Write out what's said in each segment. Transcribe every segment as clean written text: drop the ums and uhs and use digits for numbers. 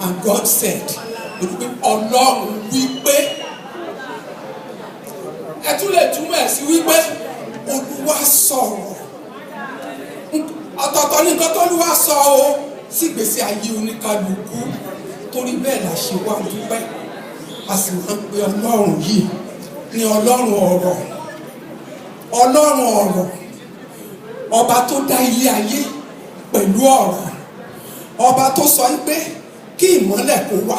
And God said, Ọlọ́run wípé, ẹ tún lè túmọ̀ ẹ̀ sí wípé Olúwa sọ̀rọ̀. Ọ̀tọ̀ọ̀tọ̀ ní nǹkan tó Olúwa sọ o sí ìgbésí ayé oníkálukú, torí bẹ́ẹ̀ la ṣe wá dúpẹ́. A sì máa ń pe Ọlọ́run yìí ní Ọlọ́run ọ̀rọ̀. Ọlọ́run ọ̀rọ̀, ọba tó dá ilé ayé pẹ̀lú ọ̀rọ̀, ọba tó sọ pé kí ìmọ́lẹ̀ kó wà,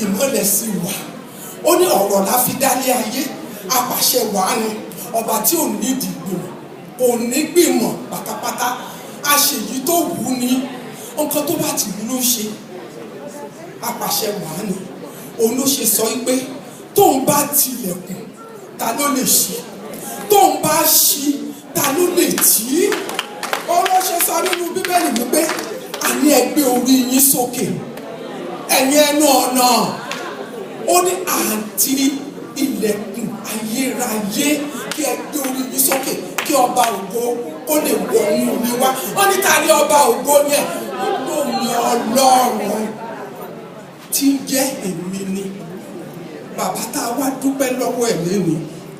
ìmọ́lẹ̀ sì wà. Ó ní ọ̀rọ̀ la fi dálé ayé, apàṣẹ wàá ni, ọba tí ò ní ìdìbò, kò ní gbìmọ̀ pátápátá, àṣeyí tó wù ní, nǹkan tó bá ti wù ló ṣe, apàṣẹ wàá ni. Òun ló ṣe sọ pé tóun bá tilẹ̀kùn, ta ló lè ṣí? Tóun bá ṣí, ta ló lè tì í? Òun ló ṣe sọ nínú Bíbélì wípé àní ẹ gbé orí yín sókè, ẹ̀yin ẹnu ọ̀nà. Ó ní àǹtí ilẹ̀kùn ayérayé, kí ẹ gbé orí yín sókè kí ọba ògo ó lè wọ inú mi wá. Wọ́n ní ta ni ọba ògo yẹn? Ọlọ́run tí ń jẹ́ èmi ni. Bàbá tá a wá dúpẹ́ lọ́wọ́ ẹ̀ lẹ́nu,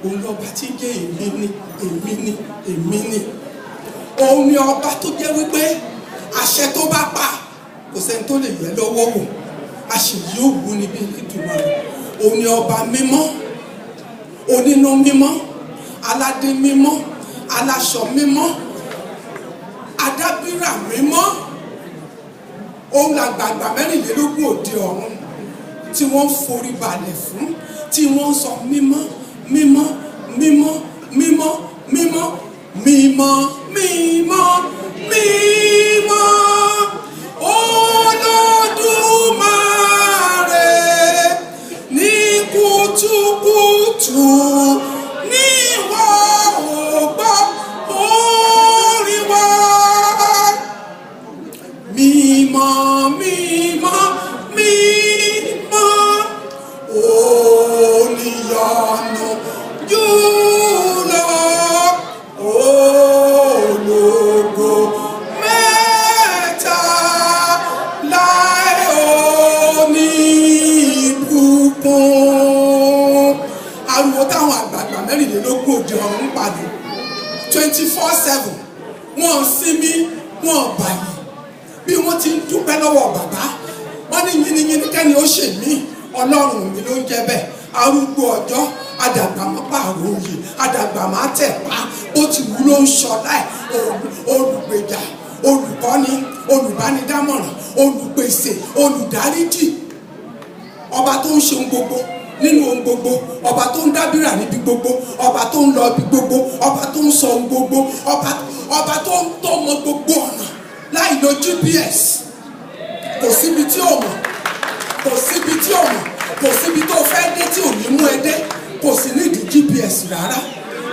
òun lọ́ba tí ń jẹ́ èmi ni, èmi ni, èmi ni. Òun ni ọba tó jẹ́ wípé àṣẹ tó bá pa kò sẹ́ni tó lè yẹ lọ́wọ́ wò, àṣeyí ò wú níbi ìdùnnú rẹ̀. Òun ni ọba mímọ́, onínú mímọ́, aládé mímọ́, aláṣọ mímọ́, adábírà mímọ́. Òun làgbàgbà mẹ́rìnlélógún òde ọ̀run tí wọ́n forí balẹ̀ fún, tí wọ́n sọ mímọ́ mímọ́ mímọ́ mímọ́ mímọ́ mímọ́ mímọ́ mímọ́ Olódùmarè ní kùtùkùtù ní ìwọ ògbọ́ orin wa. Mímọ́ mímọ́ mímọ́ oníyanu jùlọ ológo mẹ́ta láì oníbùkún. Ariwo táwọn àgbààgbà mẹ́rìnlélógún òde ọ̀run ń pàdé 24/7, wọ́n sinmi wọ́n bàyè bí wọ́n ti ń dúpẹ́ lọ́wọ́ bàbá. Wọ́n ní yìnyín kẹ́ni ó ṣe mí, Ọlọ́run mi ló ń jẹ́ bẹ́ẹ̀. Arúgbó ọjọ́, àdàgbà má pààrọ̀ òye, àdàgbà má tẹ̀ pa, ó ti wú ló ń ṣọlá ẹ̀. Olùgbèjà, olùkọ́ni, olùbánidámọ̀ràn, olùpèsè, olùdáríjì. Ọba tó ń ṣe ohun gbogbo nínú ohun gbogbo, ọba tó ń dábìrà níbi gbogbo, ọba tó ń lọ ibi gbogbo, ọba tó ń sọ ohun gbogbo, ọba tó ń tọ́mọ gbogbo ọ̀nà láì lo GPS. Kò síbi tí ò mọ̀, kò síbi tí ò mọ̀, kò síbi tó fẹ́ dé tí ò ní mú ẹ dé, kò sí nídìí GPS rárá.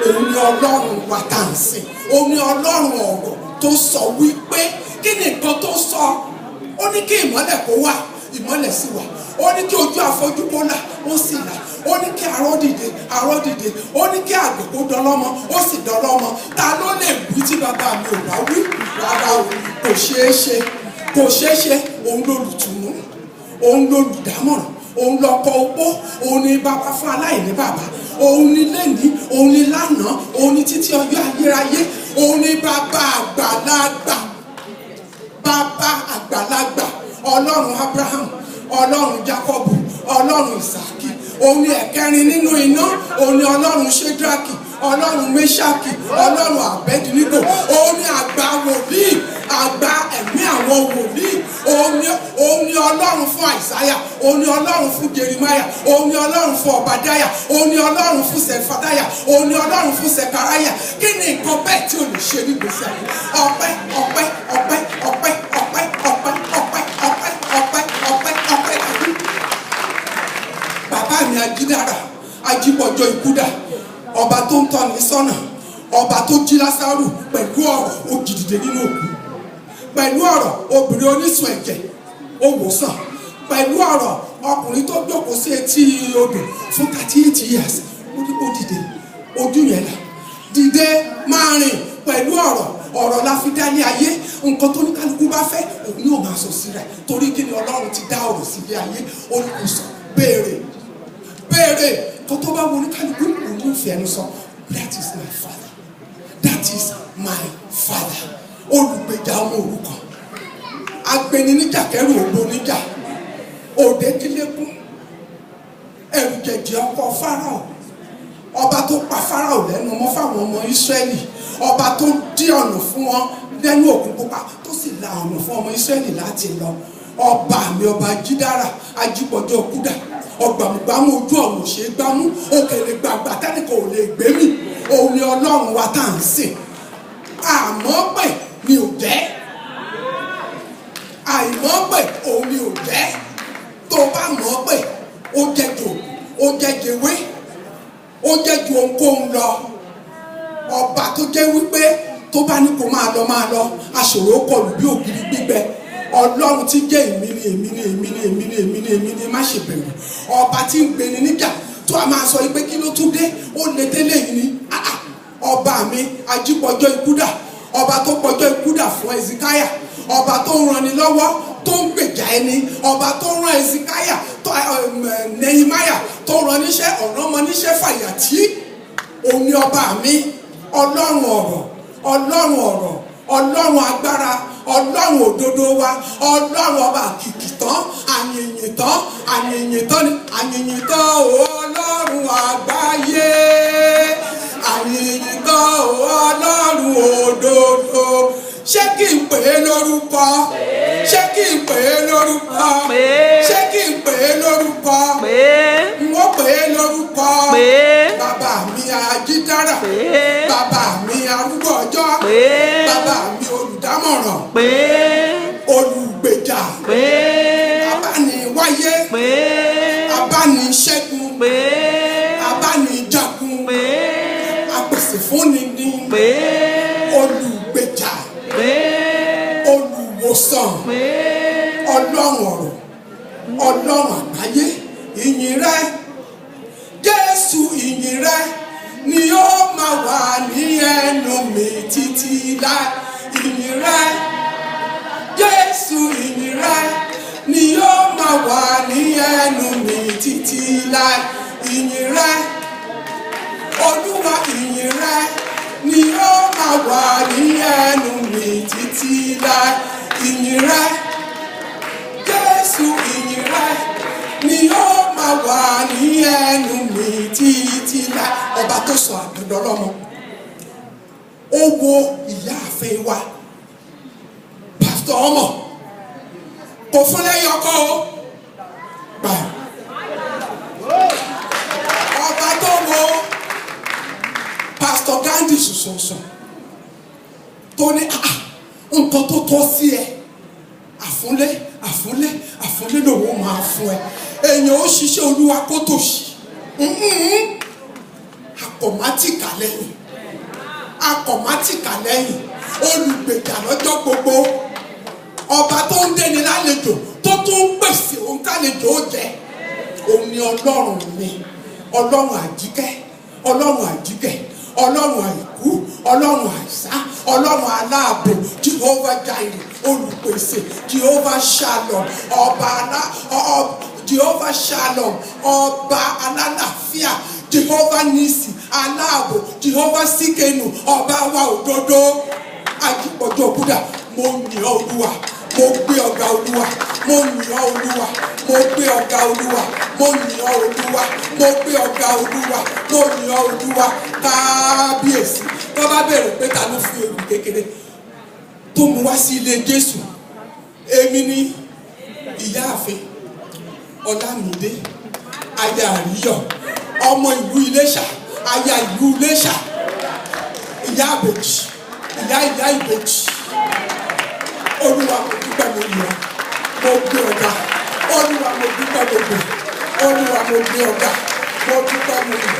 Òun ni Ọlọ́run wa tá à ń sìn. Òun ni Ọlọ́run ọ̀rọ̀ tó sọ wípé kí ni nǹkan tó sọ? Ó ní kí ìmọ́lẹ̀ kó wà, ìmọ́lẹ̀ sì wà. Ó ní kí ojú afọ́jú kó là, ó sì là. Ó ní kí arọ́ dìde, arọ́ dìde. Ó ní kí àgbẹ̀ kó dọlọ́mọ, ó sì dọlọ́mọ. Ta ló lè wí tí bàbá mi ò bá wí? Rárá o, kò ṣeé ṣe, kò ṣeé ṣe. Òun lolùtùnú, òun lolùdámọ̀ràn, òun lọkọ opó, òun ni bàbá fún aláìní bàbá, òun ni lẹ́ni, òun ni lánàá, òun ni títí ọjọ́ ayérayé, òun ni bàbá àgbàlagbà, bàbá àgbàlagbà. Ọlọ́run Abraham, Ọlọ́run Jákọ́bù, Ọlọ́run Ìsáàkì. Òun ni ẹ̀kẹrin nínú iná, òun ni Ọlọ́run Ṣédrákì, Ọlọ́run Méṣákì, Ọlọ́run Àbẹ́dínígò. Òun ni àgbà wòlíì, àgbà ẹ̀mí àwọn wòlíì. Òun ni Ọlọ́run fún Àìsáyà, òun ni Ọlọ́run fún Jeremáyà, òun ni Ọlọ́run fún Ọbadáyà, òun ni Ọlọ́run fún Sẹ̀fádáyà, òun ni Ọlọ́run fún Sẹ̀káráyà. Kí ni nǹkan bẹ́ẹ̀ tí ò lè ṣe ní gbèsè ayé? Ọpẹ́ ọpẹ́ ọpẹ́ ọpẹ́ ọpẹ́ ọpẹ́ ọpẹ́ ọpẹ́ ọpẹ́ ọpẹ́ ọpẹ́. Bàbá mi ajídára, ajíbọjọ ìkúdà, ọba tó ń tọ́ni sọ́nà, ọba tó jí Lásárù pẹ̀lú ọ̀rọ̀ ó jí dìde nínú òkú, pẹ̀lú ọ̀rọ̀ obìnrin onísun ẹ̀jẹ̀ ó wò sàn, pẹ̀lú ọ̀rọ̀ ọkùnrin tó jókòó sí etí odò fún 38 years ó dìde, ojú yẹn là, dìde máa rìn. Pẹ̀lú ọ̀rọ̀ la fi dálé ayé. Nǹkan tó ní kálukú bá fẹ́ òun yóò máa sọ sí rẹ̀, torí kí ni Ọlọ́run ti dá ọ̀rọ̀ sílé ayé. Olùkùsọ̀ béèrè tó bá wo ní kálukú òun yóò fi ẹnu sọ, that is my father, that is my father. Olùgbèjà ọmọ òrukàn, agbeni níjà kẹrù ògbó níjà, òde kílékún, ẹrù jẹjẹ ọkọ Fáráò, ọba tó pa Fáráò lẹ́nu mọ́ fáwọn ọmọ Ísírẹ́lì, ọba tó dí ọ̀nà fún wọn lẹ́nu Òkun Pupa, tó sì la ọ̀nà fún ọmọ Ísírẹ́lì láti lọ. Ọba mi, ọba jídára, ajíbọjọ kúdà, ọgbàmùgbàmù ojú ọ̀nà òṣè gbámú, òkèlè gbàgbà tẹ́nìkan ò lè gbé mi. Òun ni Ọlọ́run wa tá à ń sìn. Àmọ́ pé mi ò jẹ́, àìmọ́ pé òun ni ò jẹ́. Tó bá mọ̀ pé ó jẹ́ jò, ó jẹ́ jewé, ó jẹ́ ju ohunkóhun lọ. Ọba tó jẹ́ wípé tó bá ní kó máa lọ, aṣòro kọlù bí ògiri gbígbẹ. Ọlọ́run tí jẹ́ èmi ni má ṣe bẹ̀rù. Ọba tí ń gbeni níjà tó a máa sọ pé kí ló tún dé, ó lè tẹ́lẹ̀ yìí ni. Ọba mi ajípọ̀jọ́ ikúdà, ọba tó pọ̀jọ́ ikúdà fún Ẹ̀sìkáyà, ọba tó ń ranni lọ́wọ́, tó ń gbé ẹni, ọba tó rán Ezekiah Nehemiah tó rán níṣẹ́ ọ̀ràn ọmọ níṣẹ́ Fàyàtì. Òun ni ọba mi, Ọlọ́run ọ̀rọ̀, Ọlọ́run ọ̀rọ̀, Ọlọ́run agbára, Ọlọ́run òdodo wa, Ọlọ́run ọba kìkì tán, àyìnyìn tán, àyìnyìn tán ni àyìnyìn tán Ọlọ́run àgbáyé, àyìnyìn tán Ọlọ́run òdodo. Ṣé kí n pè é lórúkọ? Ṣé kí n pè é lórúkọ? Ṣé kí n pè é lórúkọ? N ó pè é lórúkọ. Bàbá mi ajídára, bàbá mi arúgbó ọjọ́, bàbá mi olùdámọ̀ràn, olùgbèjà, abániwáyé, abániṣẹ́gun, abánijagun, apèsèfúnni ni, olùgbèjà, olùwòsàn, Ọlọ́run ọ̀rọ̀, Ọlọ́run àgbáyé. Ìyìn rẹ Jésù, ìyìn rẹ ni ó máa wà ní ẹnu mi títí láé. Ìyìn rẹ Jésù, ìyìn rẹ ni ó máa wà ní ẹnu mi títí láé. Ìyìn rẹ Olúwa, ìyìn rẹ ni ó máa wà ní ẹnu mi títí láé. Ìyìn rẹ Jésù, ìyìn rẹ ni ó máa wà ní ẹnu mi títí láé. Ọba tó sọ àgbẹ̀dọ̀ lọ́mọ, ó wo ìyáàfin wa pásítọ̀ ọmọ, kò fún lẹ́yìn ọkọ o gbà. Ọba tó wo pásítọ̀ Gandhi sòsòsò tó ní nǹkan tó tọ́ sí ẹ, àfúnlé àfúnlé àfúnlé lòun máa fún ẹ. Èèyàn ó ṣiṣẹ́ Olúwa kó tó ṣì, akọ̀mátìkà lẹ́yìn, akọ̀mátìkà lẹ́yìn, olùgbèjà lọ́jọ́ gbogbo, ọba tó ń dẹni lálejò tó tún ń pèsè ohun tálejò ó jẹ. Òun ni Ọlọ́run mi, Ọlọ́run àjíkẹ́, Ọlọ́run àjíkẹ́, Ọlọ́run àìkú, Ọlọ́run àìsá, Ọlọ́run aláàbò, Jehovah Jireh, olùpèsè, Jehovah Shalom, Jehovah Shalom, ọba alálàáfíà, Jehovah Nisi, aláàbò, Jehovah Sikenu, ọba wa òdodo. Àjípọ̀jọ́ Búdà, mo yìn ọ́ Olúwa, mo gbé ọ̀gá Olúwa, mo yìn ọ́ Olúwa, mo gbé ọ̀gá Olúwa, mo yìn ọ́ Olúwa, mo gbé ọ̀gá Olúwa, mo yìn ọ́ Olúwa. Kábíyèsí. Tó bá bẹ̀rẹ̀ pé ta ló fi èrù kékeré tó mú wá sí ilé Jésù, èmi ni ìyáàfin Ọlámídé aya Àríyọ̀, ọmọ ìlú Iléṣà, aya ìlú Iléṣà, ìyá ìbejì, ìyá ìbejì. Olúwa mo dúpẹ́ lórí ọ, mo gbé ọ̀gá. Olúwa mo dúpẹ́ lórí ọ, Olúwa mo gbé ọ̀gá, mo dúpẹ́ lórí ọ.